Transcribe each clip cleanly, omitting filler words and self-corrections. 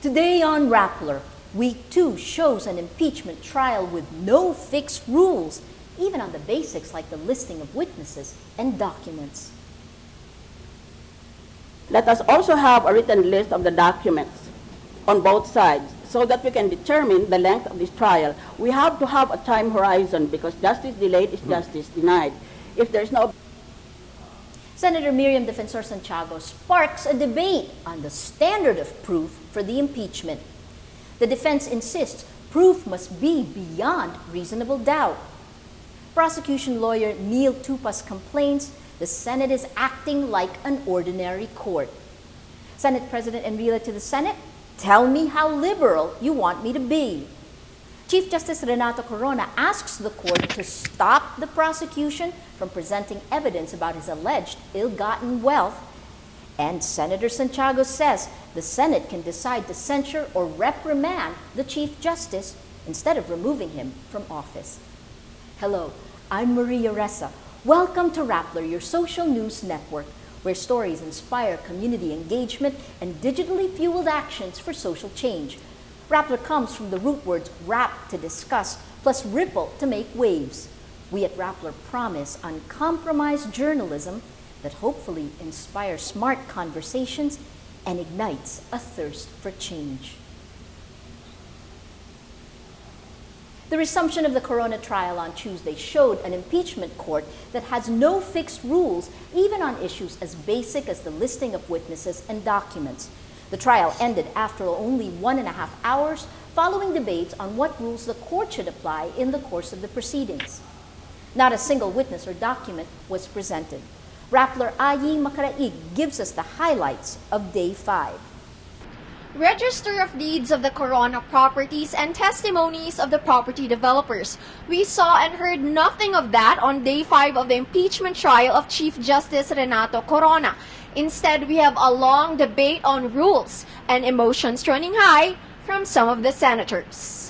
Today on Rappler, Week 2 shows an impeachment trial with no fixed rules, even on the basics like the listing of witnesses and documents. Let us also have a written list of the documents on both sides so that we can determine the length of this trial. We have to have a time horizon because justice delayed is justice denied. If there's no... Senator Miriam Defensor Santiago sparks a debate on the standard of proof for the impeachment. The defense insists proof must be beyond reasonable doubt. Prosecution lawyer Neil Tupas complains the Senate is acting like an ordinary court. Senate President Enrile to the Senate, tell me how liberal you want me to be. Chief Justice Renato Corona asks the court to stop the prosecution from presenting evidence about his alleged ill-gotten wealth. And Senator Santiago says the Senate can decide to censure or reprimand the Chief Justice instead of removing him from office. Hello, I'm Maria Ressa. Welcome to Rappler, your social news network, where stories inspire community engagement and digitally fueled actions for social change. Rappler comes from the root words rap to discuss, plus ripple to make waves. We at Rappler promise uncompromised journalism that hopefully inspires smart conversations and ignites a thirst for change. The resumption of the Corona trial on Tuesday showed an impeachment court that has no fixed rules, even on issues as basic as the listing of witnesses and documents. The trial ended after only 1.5 hours, following debates on what rules the court should apply in the course of the proceedings. Not a single witness or document was presented. Rappler Ayi Makaraig gives us the highlights of Day 5. Register of Deeds of the Corona properties and testimonies of the property developers. We saw and heard nothing of that on Day 5 of the impeachment trial of Chief Justice Renato Corona. Instead, we have a long debate on rules and emotions running high from some of the senators.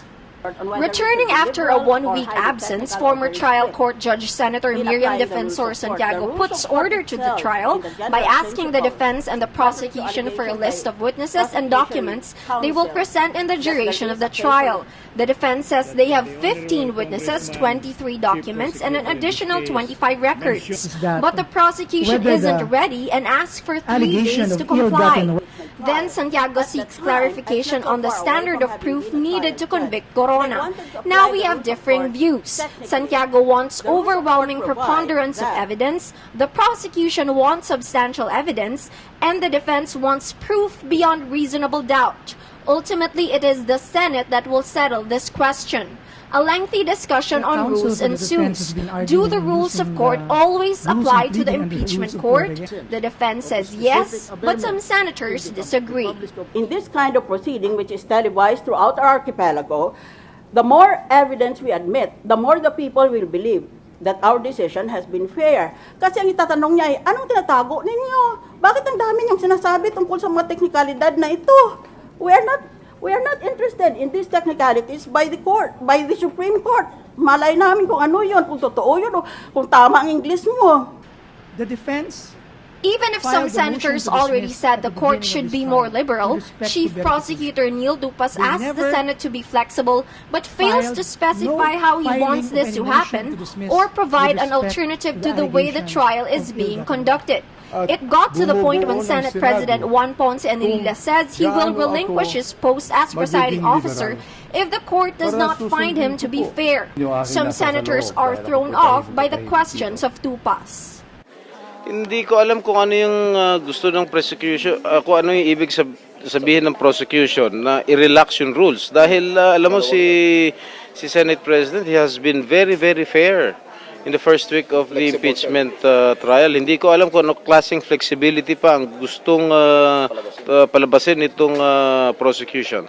Returning after a one-week absence, former trial court judge Senator Miriam Defensor Santiago puts order to the trial by asking the defense and the prosecution for a list of witnesses and documents they will present in the duration of the trial. The defense says they have 15 witnesses, 23 documents, and an additional 25 records. But the prosecution isn't ready and asks for 3 days to comply. Then Santiago seeks clarification on the standard of proof needed to convict Corona. Now we have differing views. Santiago wants overwhelming preponderance of evidence, the prosecution wants substantial evidence, and the defense wants proof beyond reasonable doubt. Ultimately, it is the Senate that will settle this question. A lengthy discussion on rules ensues. Do the rules of court always apply to the impeachment court? The defense says yes, but some senators disagree. In this kind of proceeding, which is televised throughout our archipelago, the more evidence we admit, the more the people will believe that our decision has been fair. Kasi ang itatanong niya ay, anong tinatago ninyo? Bakit ang dami niyong sinasabi tungkol sa mga teknikalidad na ito? We are not interested in these technicalities by the court, by the Supreme Court. Malay namin kung ano yun, kung totoo yun, o kung tama ang English mo. The defense, even if some senators already said the court should be more liberal, Chief Prosecutor Neil Tupas asks the Senate to be flexible but fails to specify how he wants this to happen or provide an alternative to the way the trial is being conducted. It got to the point when Senate President Juan Ponce Enrile says he will relinquish his post as presiding officer if the court does not find him to be fair. Some senators are thrown off by the questions of Tupas. Hindi ko alam kung ano yung gusto ng prosecution, kung ano yung ibig sabihin ng prosecution na i-relax yung rules. Dahil alam mo si Senate President, he has been very, very fair in the first week of the impeachment trial. Hindi ko alam kung ano klaseng flexibility pa ang gustong palabasin itong prosecution.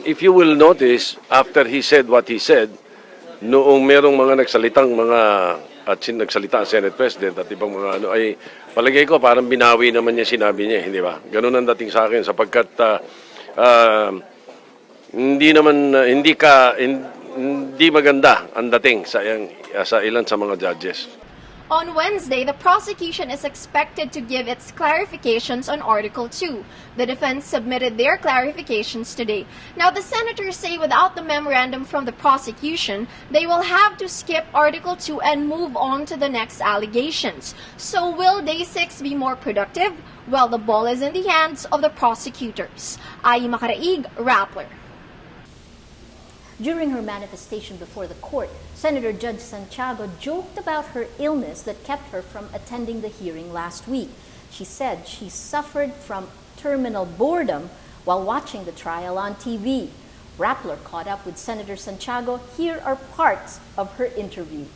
If you will notice, after he said what he said, noong merong mga nagsalitang mga at nagsalita ang Senate President at ibang mga ano ay palagay ko parang binawi naman niya sinabi niya, hindi ba? Ganun ang dating sa akin sapagkat hindi maganda ang dating sa ilan sa mga judges. On Wednesday, the prosecution is expected to give its clarifications on Article 2. The defense submitted their clarifications today. Now, the senators say without the memorandum from the prosecution, they will have to skip Article 2 and move on to the next allegations. So will Day 6 be more productive? Well, the ball is in the hands of the prosecutors. Ai Makaraig, Rappler. During her manifestation before the court, Senator Judge Santiago joked about her illness that kept her from attending the hearing last week. She said she suffered from terminal boredom while watching the trial on TV. Rappler caught up with Senator Santiago. Here are parts of her interview.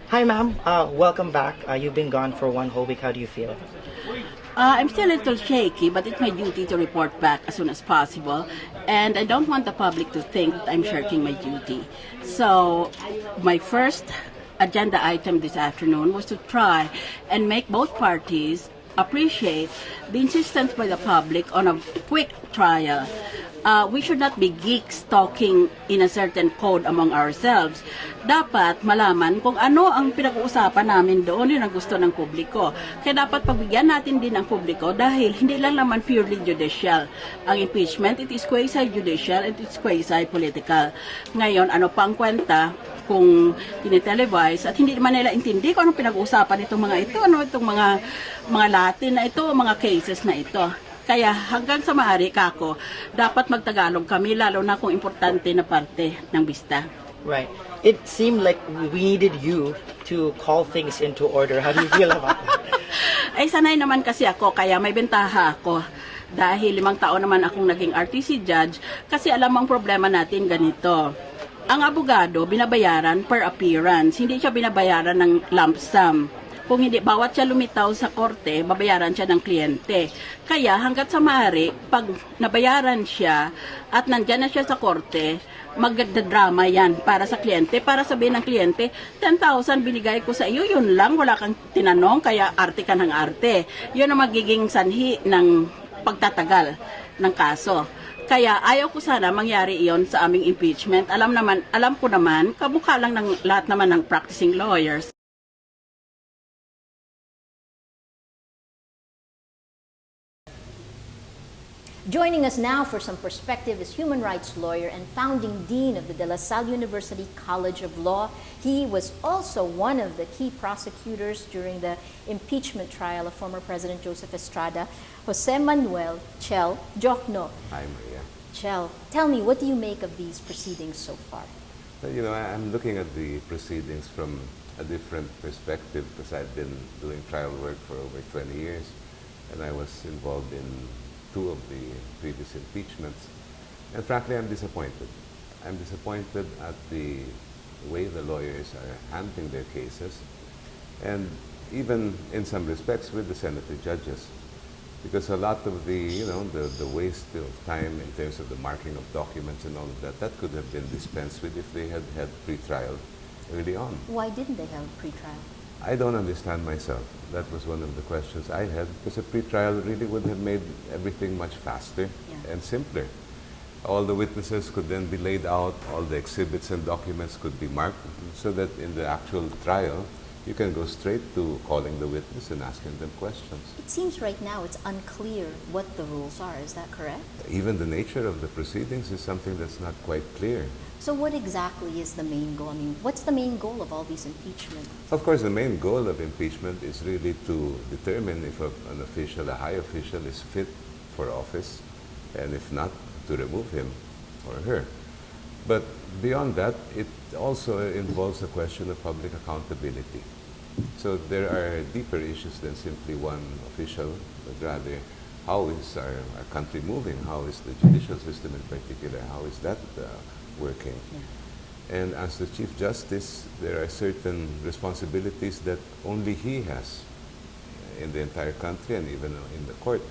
Hi, ma'am. Welcome back. You've been gone for 1 whole week. How do you feel? I'm still a little shaky, but it's my duty to report back as soon as possible. And I don't want the public to think that I'm shirking my duty. So my first agenda item this afternoon was to try and make both parties appreciate the insistence by the public on a quick trial. We should not be geeks talking in a certain code among ourselves. Dapat malaman kung ano ang pinag-uusapan namin doon, yun ang gusto ng publiko. Kaya dapat pagbigyan natin din ang publiko dahil hindi lang naman purely judicial. Ang impeachment, it is quasi-judicial, it is quasi-political. Ngayon, ano pang kwenta kung tinitelevise at hindi naman nila intindi kung anong pinag-uusapan itong mga ito, ano itong mga Latin na ito, mga cases na ito. Kaya hanggang sa maaari, kako, dapat magtagalog kami, lalo na kung importante na parte ng bista. Right. It seemed like we needed you to call things into order. How do you feel about that? Ay, sanay naman kasi ako, kaya may bentaha ako. Dahil 5 taon naman akong naging RTC judge, kasi alam ang problema natin ganito. Ang abogado, binabayaran per appearance, hindi siya binabayaran ng lump sum. Kung hindi, bawat siya lumitaw sa korte, babayaran siya ng kliyente. Kaya hanggat sa maaari, pag nabayaran siya at nandyan na siya sa korte, magdadrama yan para sa kliyente. Para sabihin ng kliyente, 10,000 binigay ko sa iyo, yun lang, wala kang tinanong, kaya arte ka ng arte. Yun ang magiging sanhi ng pagtatagal ng kaso. Kaya ayaw ko sana mangyari iyon sa aming impeachment. Alam ko naman, kamukha lang ng lahat naman ng practicing lawyers. Joining us now for some perspective is human rights lawyer and founding dean of the De La Salle University College of Law. He was also one of the key prosecutors during the impeachment trial of former President Joseph Estrada, Jose Manuel Chel Jokno. Hi, Maria. Chel, tell me, what do you make of these proceedings so far? Well, you know, I'm looking at the proceedings from a different perspective because I've been doing trial work for over 20 years and I was involved in 2 of the previous impeachments. And frankly, I'm disappointed. I'm disappointed at the way the lawyers are handling their cases and even in some respects with the senator judges. Because a lot of the waste of time in terms of the marking of documents and all of that, that could have been dispensed with if they had had pre-trial early on. Why didn't they have a pre-trial? I don't understand myself. That was one of the questions I had, because a pre-trial really would have made everything much faster and simpler. All the witnesses could then be laid out, all the exhibits and documents could be marked, so that in the actual trial, you can go straight to calling the witness and asking them questions. It seems right now it's unclear what the rules are. Is that correct? Even the nature of the proceedings is something that's not quite clear. So what exactly is the main goal? I mean, what's the main goal of all these impeachments? Of course, the main goal of impeachment is really to determine if an official, a high official, is fit for office, and if not, to remove him or her. But beyond that, it also involves the question of public accountability. So there are deeper issues than simply one official, but rather how is our country moving? How is the judicial system in particular? How is that working? And as the Chief Justice, there are certain responsibilities that only he has in the entire country and even in the court.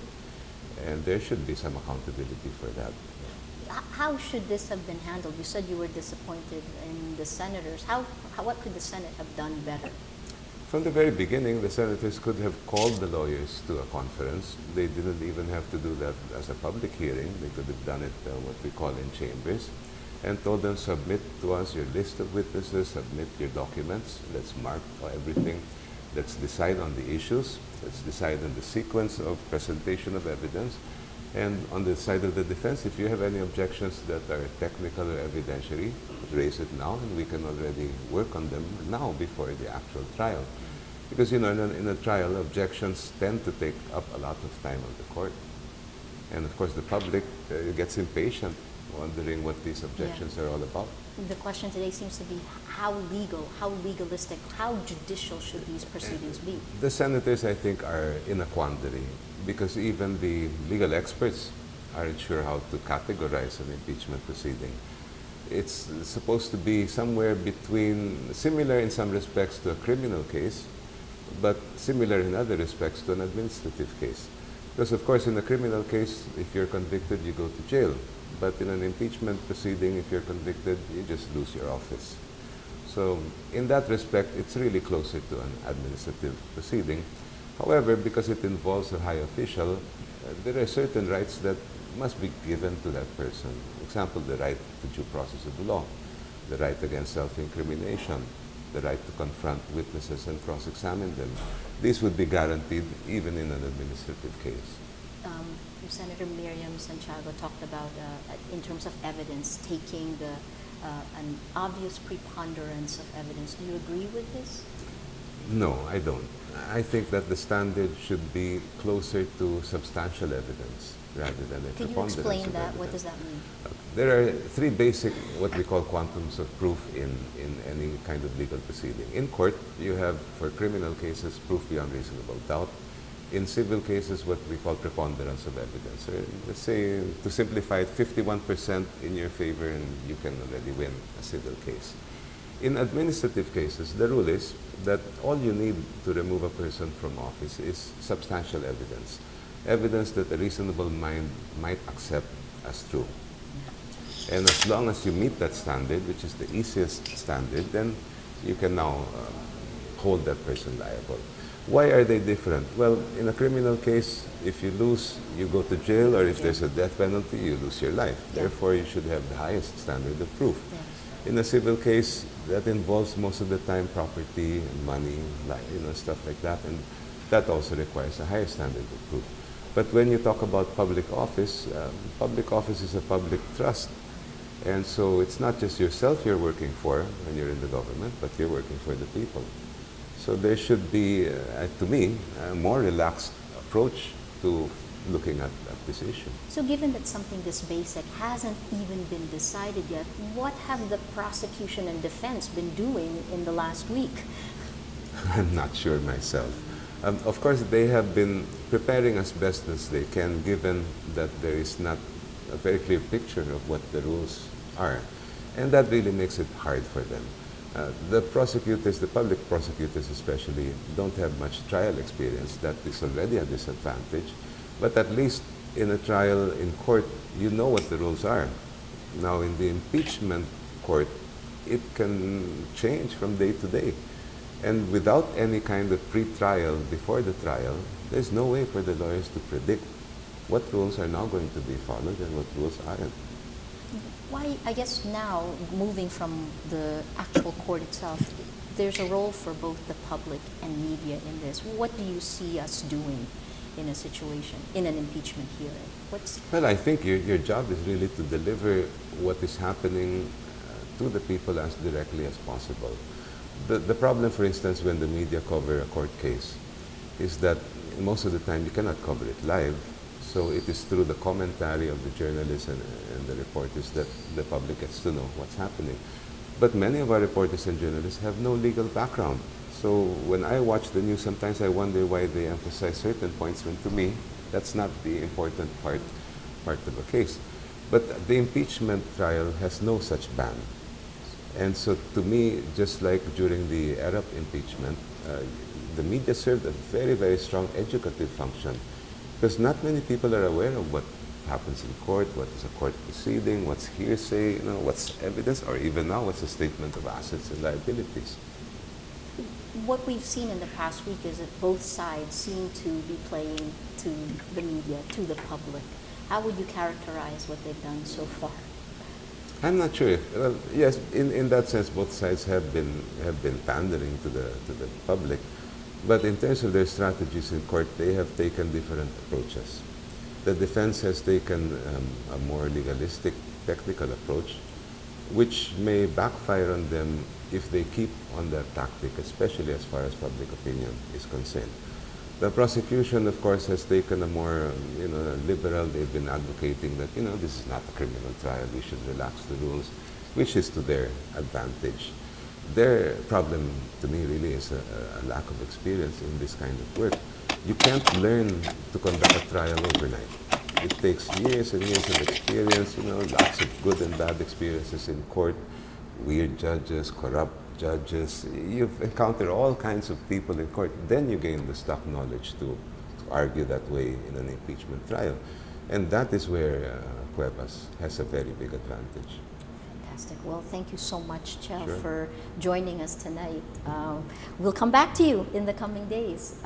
and there should be some accountability for that. How should this have been handled? You said you were disappointed in the senators. What could the Senate have done better? From the very beginning, the senators could have called the lawyers to a conference. They didn't even have to do that as a public hearing. They could have done it what we call in chambers, and told them, submit to us your list of witnesses, submit your documents, let's mark everything, let's decide on the issues, let's decide on the sequence of presentation of evidence, and on the side of the defense, if you have any objections that are technical or evidentiary, raise it now, and we can already work on them now before the actual trial. Because, you know, in a trial, objections tend to take up a lot of time of the court. And of course, the public gets impatient, wondering what these objections are all about. The question today seems to be how legal, how legalistic, how judicial should these proceedings be? The senators, I think, are in a quandary because even the legal experts aren't sure how to categorize an impeachment proceeding. It's supposed to be somewhere between, similar in some respects to a criminal case, but similar in other respects to an administrative case. Because of course in a criminal case, if you're convicted, you go to jail. But in an impeachment proceeding, if you're convicted, you just lose your office. So in that respect, it's really closer to an administrative proceeding. However, because it involves a high official, there are certain rights that must be given to that person. For example, the right to due process of the law, the right against self-incrimination, the right to confront witnesses and cross-examine them. These would be guaranteed even in an administrative case. Senator Miriam Santiago talked about, in terms of evidence, taking an obvious preponderance of evidence. Do you agree with this? No, I don't. I think that the standard should be closer to substantial evidence rather than a Could you preponderance explain of that? evidence. What does that mean? There are three basic, what we call quantums of proof in any kind of legal proceeding. In court, you have, for criminal cases, proof beyond reasonable doubt. In civil cases, what we call preponderance of evidence. Let's say, to simplify it, 51% in your favor and you can already win a civil case. In administrative cases, the rule is that all you need to remove a person from office is substantial evidence. Evidence that a reasonable mind might accept as true. And as long as you meet that standard, which is the easiest standard, then you can now hold that person liable. Why are they different? Well, in a criminal case, if you lose, you go to jail, or if there's a death penalty, you lose your life. Therefore, you should have the highest standard of proof. In a civil case, that involves most of the time property, money, stuff like that, and that also requires a higher standard of proof. But when you talk about public office is a public trust. And so it's not just yourself you're working for when you're in the government, but you're working for the people. So there should be, to me, a more relaxed approach to looking at this issue. So given that something this basic hasn't even been decided yet, what have the prosecution and defense been doing in the last week? I'm not sure myself. Of course, they have been preparing as best as they can, given that there is not a very clear picture of what the rules are. And that really makes it hard for them. The prosecutors, the public prosecutors especially, don't have much trial experience. That is already a disadvantage. But at least in a trial in court, you know what the rules are. Now, in the impeachment court, it can change from day to day. And without any kind of pre-trial before the trial, there's no way for the lawyers to predict what rules are now going to be followed and what rules aren't. Why, I guess now, moving from the actual court itself, there's a role for both the public and media in this. What do you see us doing in a situation, in an impeachment hearing? Well, I think your job is really to deliver what is happening to the people as directly as possible. The problem, for instance, when the media cover a court case is that most of the time you cannot cover it live. So it is through the commentary of the journalists and the reporters that the public gets to know what's happening. But many of our reporters and journalists have no legal background. So when I watch the news, sometimes I wonder why they emphasize certain points when, to me, that's not the important part of a case. But the impeachment trial has no such ban. And so to me, just like during the Arab impeachment, the media served a very, very strong educative function Because not many people are aware of what happens in court, what is a court proceeding, what's hearsay, what's evidence, or even now, what's a statement of assets and liabilities. What we've seen in the past week is that both sides seem to be playing to the media, to the public. How would you characterize what they've done so far? I'm not sure. Well, yes, in that sense, both sides have been pandering to the public, but in terms of their strategies in court, they have taken different approaches. The defense has taken a more legalistic, technical approach, which may backfire on them if they keep on that tactic, especially as far as public opinion is concerned. The prosecution, of course, has taken a more, liberal. They've been advocating that, this is not a criminal trial. We should relax the rules, which is to their advantage. Their problem, to me, really is a lack of experience in this kind of work. You can't learn to conduct a trial overnight. It takes years and years of experience, lots of good and bad experiences in court, weird judges, corrupt judges. You've encountered all kinds of people in court. Then you gain the stock knowledge to argue that way in an impeachment trial. And that is where Cuevas has a very big advantage. Fantastic. Well, thank you so much, Chel, Sure. for joining us tonight. We'll come back to you in the coming days.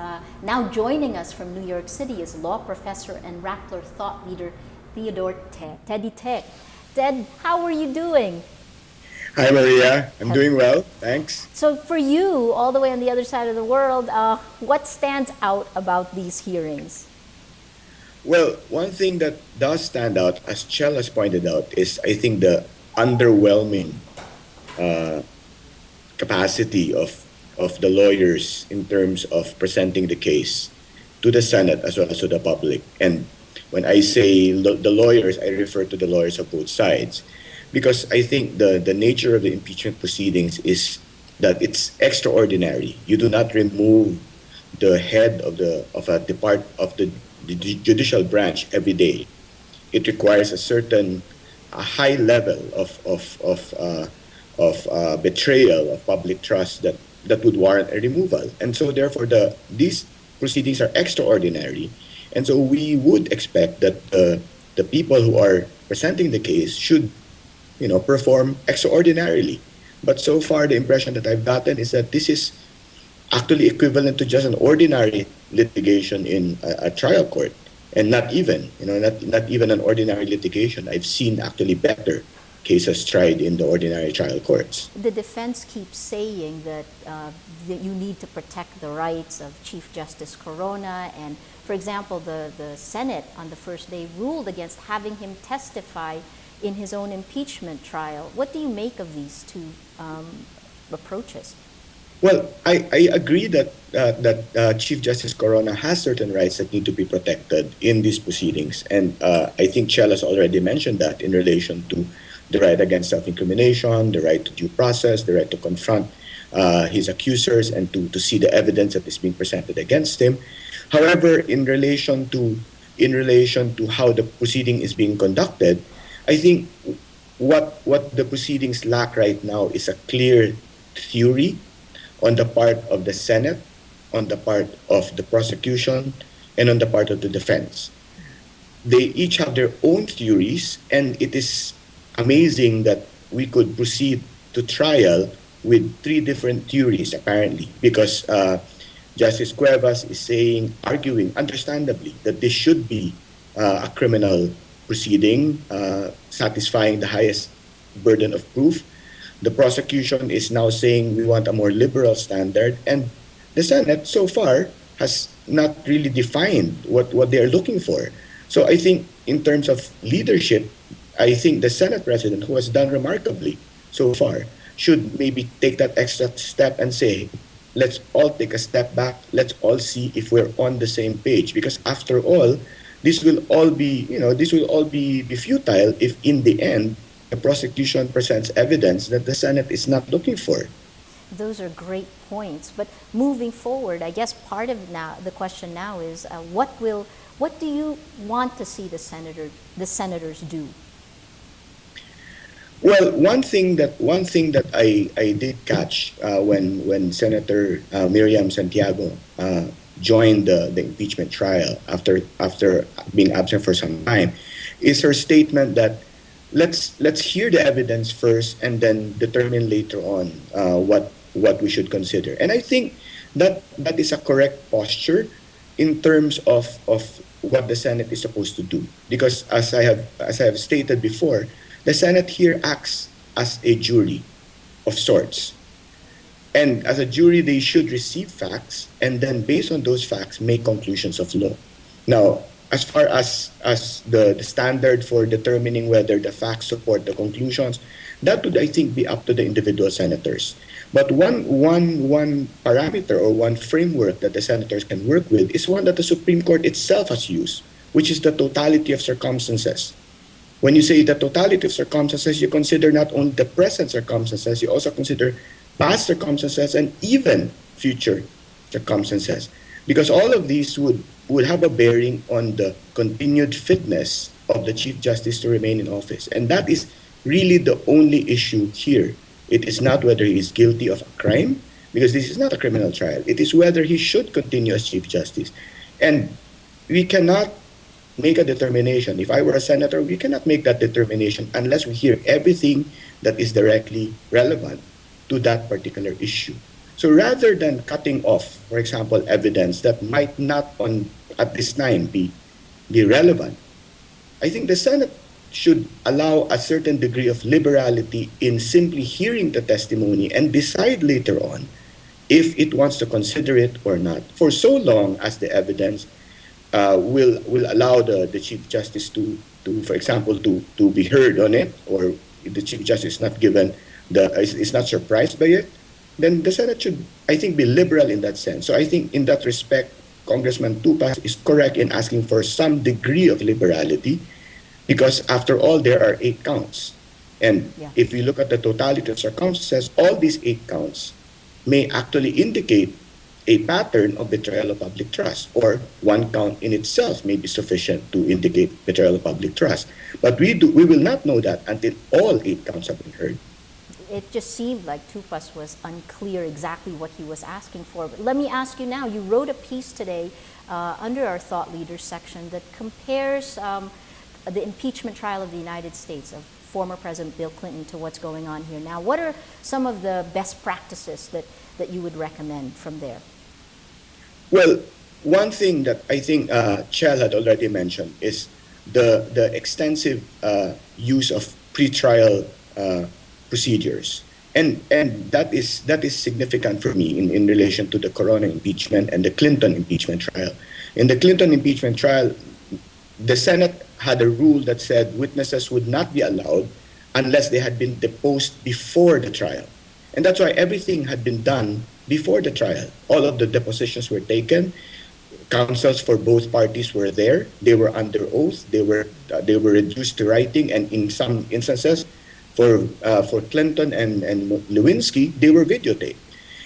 Now joining us from New York City is law professor and Rappler thought leader Theodore Teddy Tech. Ted, how are you doing? Hi, Maria. I'm doing well, thanks. So for you, all the way on the other side of the world, what stands out about these hearings? Well, one thing that does stand out, as Chel has pointed out, is I think the underwhelming capacity of the lawyers in terms of presenting the case to the Senate as well as to the public. And when I say the lawyers, I refer to the lawyers of both sides. Because I think the nature of the impeachment proceedings is that it's extraordinary. You do not remove the head of the judicial branch every day. It requires a high level of betrayal of public trust that would warrant a removal. And so therefore these proceedings are extraordinary. And so we would expect that the people who are presenting the case should perform extraordinarily. But so far, the impression that I've gotten is that this is actually equivalent to just an ordinary litigation in a trial court, and not even an ordinary litigation. I've seen actually better cases tried in the ordinary trial courts. The defense keeps saying that you need to protect the rights of Chief Justice Corona, and for example, the Senate on the first day ruled against having him testify in his own impeachment trial. What do you make of these two approaches? Well, I agree that Chief Justice Corona has certain rights that need to be protected in these proceedings. And I think Chel has already mentioned that in relation to the right against self-incrimination, the right to due process, the right to confront his accusers and to see the evidence that is being presented against him. However, in relation to how the proceeding is being conducted, I think what the proceedings lack right now is a clear theory on the part of the Senate, on the part of the prosecution, and on the part of the defense. They each have their own theories, and it is amazing that we could proceed to trial with three different theories, apparently, because Justice Cuevas is arguing, understandably, that this should be a criminal proceeding, satisfying the highest burden of proof. The prosecution is now saying we want a more liberal standard, and the Senate so far has not really defined what they are looking for. So I think in terms of leadership, I think the Senate President, who has done remarkably so far, should maybe take that extra step and say, let's all take a step back, let's all see if we're on the same page. Because after all, this will all be futile if in the end the prosecution presents evidence that the Senate is not looking for. Those are great points. But moving forward, I guess part of the question now is what do you want to see the senators do? Well, one thing that I did catch when Senator Miriam Santiago joined the impeachment trial after being absent for some time, is her statement that let's hear the evidence first and then determine later on what we should consider. And I think that is a correct posture in terms of what the Senate is supposed to do. Because as I have stated before, the Senate here acts as a jury of sorts. And as a jury, they should receive facts and then, based on those facts, make conclusions of law. Now, as far as the standard for determining whether the facts support the conclusions, that would, I think, be up to the individual senators. But one parameter or one framework that the senators can work with is one that the Supreme Court itself has used, which is the totality of circumstances. When you say the totality of circumstances, you consider not only the present circumstances, you also consider past circumstances and even future circumstances. Because all of these would have a bearing on the continued fitness of the Chief Justice to remain in office. And that is really the only issue here. It is not whether he is guilty of a crime, because this is not a criminal trial. It is whether he should continue as Chief Justice. And we cannot make a determination. If I were a senator, we cannot make that determination unless we hear everything that is directly relevant to that particular issue. So rather than cutting off, for example, evidence that might not at this time be relevant, I think the Senate should allow a certain degree of liberality in simply hearing the testimony and decide later on if it wants to consider it or not, for so long as the evidence will allow the Chief Justice to for example, to be heard on it, or if the Chief Justice is not given is not surprised by it, then the Senate should, I think, be liberal in that sense. So I think in that respect, Congressman Tupas is correct in asking for some degree of liberality, because after all, there are 8 counts. And if we look at the totality of circumstances, all these 8 counts may actually indicate a pattern of betrayal of public trust, or one count in itself may be sufficient to indicate betrayal of public trust. But we will not know that until all 8 counts have been heard. It just seemed like Tupas was unclear exactly what he was asking for. But let me ask you now, you wrote a piece today under our Thought Leaders section that compares the impeachment trial of the United States, of former President Bill Clinton, to what's going on here now. What are some of the best practices that you would recommend from there? Well, one thing that I think Chell had already mentioned is the extensive use of pretrial procedures, and that is significant for me in relation to the Corona impeachment and the Clinton impeachment trial. In the Clinton impeachment trial, the Senate had a rule that said witnesses would not be allowed unless they had been deposed before the trial, and that's why everything had been done before the trial. All of the depositions were taken. Counsels for both parties were there. They were under oath. They were reduced to writing, and in some instances, for Clinton and Lewinsky, they were videotaped.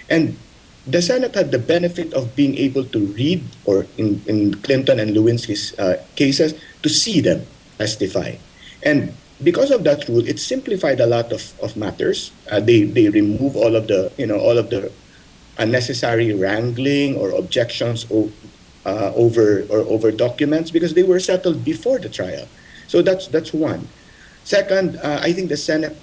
And the Senate had the benefit of being able to read, or in Clinton and Lewinsky's cases, to see them testify. And because of that rule, it simplified a lot of matters. They remove all of the unnecessary wrangling or objections over documents, because they were settled before the trial. So that's one. Second, I think the Senate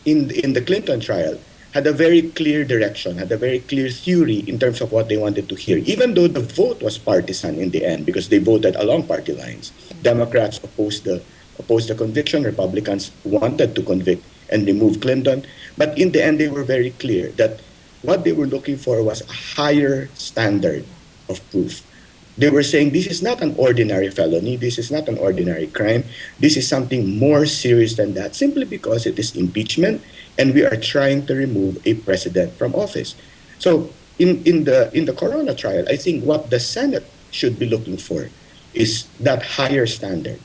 in the Clinton trial had a very clear direction, had a very clear theory in terms of what they wanted to hear, even though the vote was partisan in the end, because they voted along party lines. Democrats opposed the conviction, Republicans wanted to convict and remove Clinton, but in the end they were very clear that what they were looking for was a higher standard of proof. They were saying this is not an ordinary felony, this is not an ordinary crime, this is something more serious than that, simply because it is impeachment and we are trying to remove a president from office. So in the Corona trial, I think what the Senate should be looking for is that higher standard.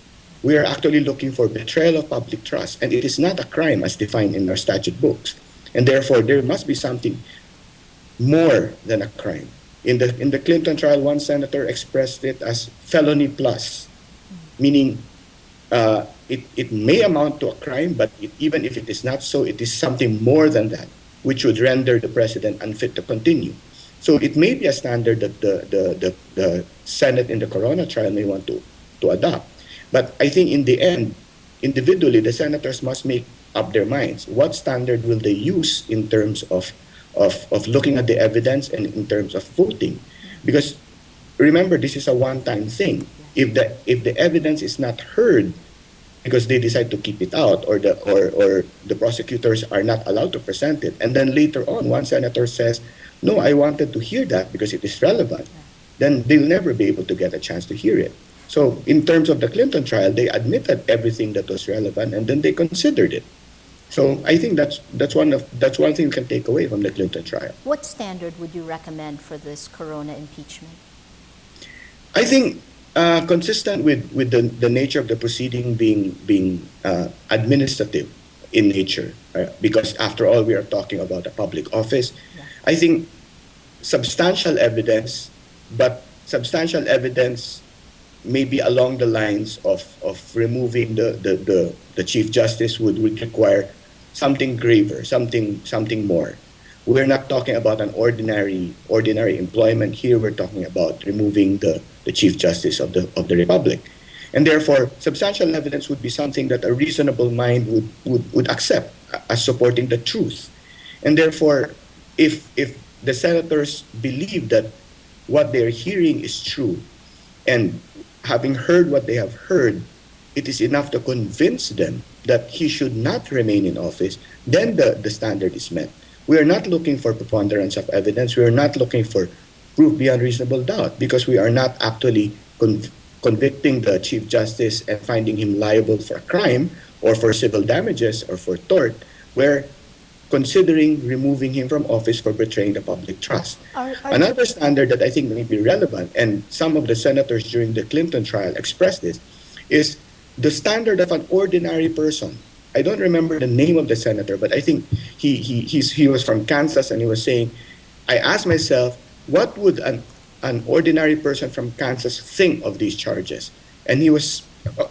We are actually looking for betrayal of public trust, and it is not a crime as defined in our statute books. And therefore, there must be something more than a crime. In the Clinton trial, one senator expressed it as felony plus, meaning it may amount to a crime, but even if it is not so, it is something more than that, which would render the president unfit to continue. So it may be a standard that the Senate in the Corona trial may want to adopt. But I think in the end, individually, the senators must make up their minds. What standard will they use in terms of looking at the evidence and in terms of voting? Because remember, this is a one-time thing. If the evidence is not heard because they decide to keep it out, or the prosecutors are not allowed to present it, and then later on one senator says, no, I wanted to hear that because it is relevant, then they'll never be able to get a chance to hear it. So in terms of the Clinton trial, they admitted everything that was relevant and then they considered it. So I think that's one thing you can take away from the Clinton trial. What standard would you recommend for this Corona impeachment? I think consistent with the nature of the proceeding being administrative in nature, because after all we are talking about a public office. Yeah. I think substantial evidence, but substantial evidence may be along the lines of removing the Chief Justice would require something graver, something more. We're not talking about an ordinary employment here. We're talking about removing the Chief Justice of the Republic. And therefore, substantial evidence would be something that a reasonable mind would accept as supporting the truth. And therefore, if the senators believe that what they're hearing is true, and having heard what they have heard, it is enough to convince them that he should not remain in office, then the standard is met. We are not looking for preponderance of evidence. We are not looking for proof beyond reasonable doubt, because we are not actually convicting the Chief Justice and finding him liable for a crime or for civil damages or for tort. We're considering removing him from office for betraying the public trust. Another standard that I think may be relevant, and some of the senators during the Clinton trial expressed this, is the standard of an ordinary person. I don't remember the name of the senator, but I think he was from Kansas, and he was saying, I asked myself, what would an ordinary person from Kansas think of these charges? And he was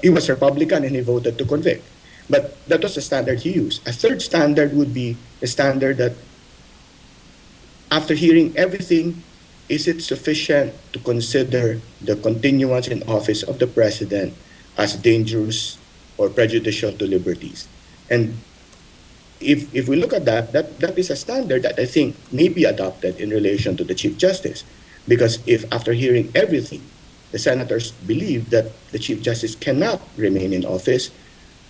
Republican, and he voted to convict. But that was the standard he used. A third standard would be a standard that, after hearing everything, is it sufficient to consider the continuance in office of the president as dangerous or prejudicial to liberties? And if we look at that is a standard that I think may be adopted in relation to the Chief Justice. Because if after hearing everything, the senators believe that the Chief Justice cannot remain in office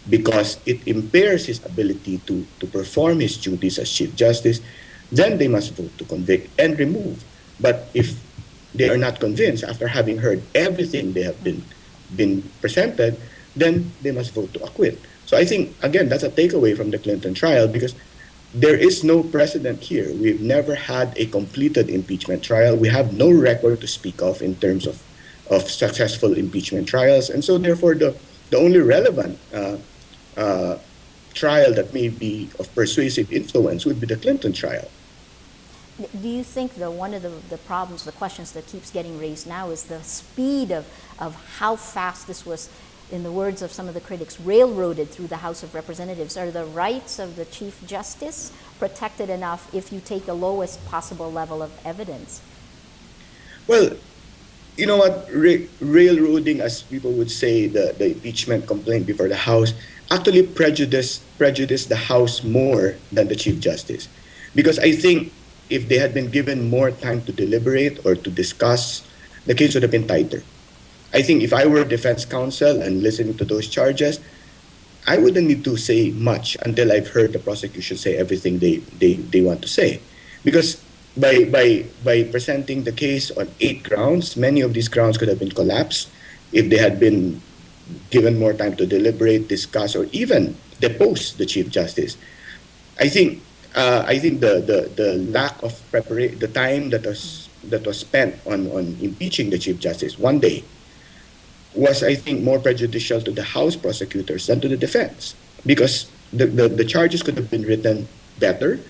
because it impairs his ability to perform his duties as Chief Justice, then they must vote to convict and remove. But if they are not convinced after having heard everything they have been presented, then they must vote to acquit. So I think, again, that's a takeaway from the Clinton trial, because there is no precedent here. We've never had a completed impeachment trial. We have no record to speak of in terms of successful impeachment trials. And so therefore, the only relevant trial that may be of persuasive influence would be the Clinton trial. Do you think that one of the problems, the questions that keeps getting raised now is the speed of how fast this was, in the words of some of the critics, railroaded through the House of Representatives? Are the rights of the Chief Justice protected enough if you take the lowest possible level of evidence? Well, you know what, railroading, as people would say, the impeachment complaint before the House, actually prejudiced the House more than the Chief Justice. Because I think if they had been given more time to deliberate or to discuss, the case would have been tighter. I think if I were defense counsel and listening to those charges, I wouldn't need to say much until I've heard the prosecution say everything they want to say. Because by presenting the case on 8 grounds, many of these grounds could have been collapsed if they had been given more time to deliberate, discuss, or even depose the Chief Justice. I think the lack of preparation, the time that was spent on impeaching the Chief Justice one day, was, I think, more prejudicial to the House prosecutors than to the defense, because the charges could have been written better.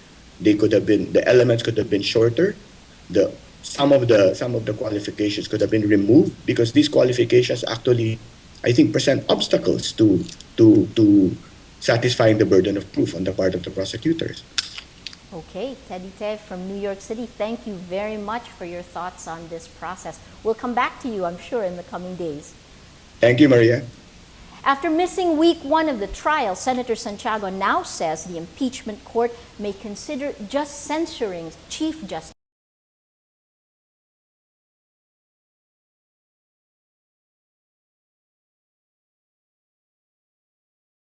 They could have been, the elements could have been shorter. Some of the qualifications could have been removed, because these qualifications actually, I think, present obstacles to satisfying the burden of proof on the part of the prosecutors. Okay, Teddy Te from New York City, thank you very much for your thoughts on this process. We'll come back to you, I'm sure, in the coming days. Thank you, Maria. After missing week one of the trial, Senator Santiago now says the impeachment court may consider just censuring Chief Justice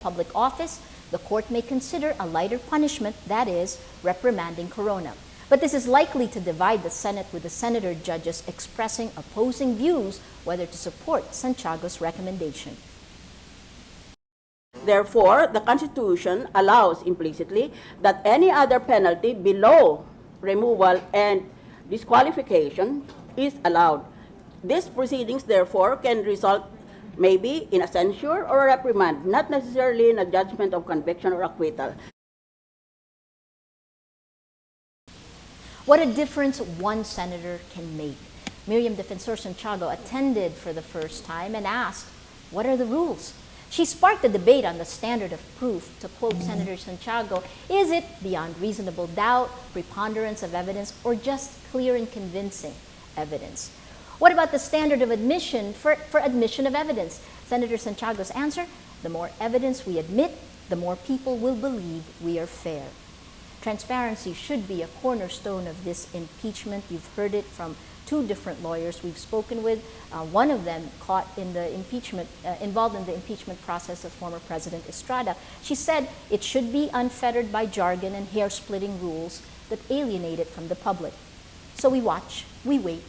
public office. The court may consider a lighter punishment, that is, reprimanding Corona. But this is likely to divide the Senate, with the senator judges expressing opposing views whether to support Santiago's recommendation. Therefore, the Constitution allows implicitly that any other penalty below removal and disqualification is allowed. These proceedings, therefore, can result maybe in a censure or a reprimand, not necessarily in a judgment of conviction or acquittal. What a difference one senator can make. Miriam Defensor Santiago attended for the first time and asked, what are the rules? She sparked a debate on the standard of proof. To quote Senator Santiago, is it beyond reasonable doubt, preponderance of evidence, or just clear and convincing evidence? What about the standard of admission for admission of evidence? Senator Santiago's answer, the more evidence we admit, the more people will believe we are fair. Transparency should be a cornerstone of this impeachment. You've heard it from two different lawyers we've spoken with. One of them caught in the impeachment, involved in the impeachment process of former President Estrada. She said it should be unfettered by jargon and hair-splitting rules that alienate it from the public. So we watch, we wait,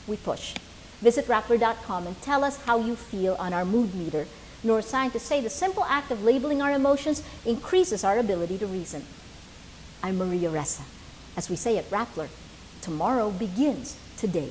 we push. Visit Rappler.com and tell us how you feel on our mood meter. Neuroscientists say the simple act of labeling our emotions increases our ability to reason. I'm Maria Ressa. As we say at Rappler, tomorrow begins today.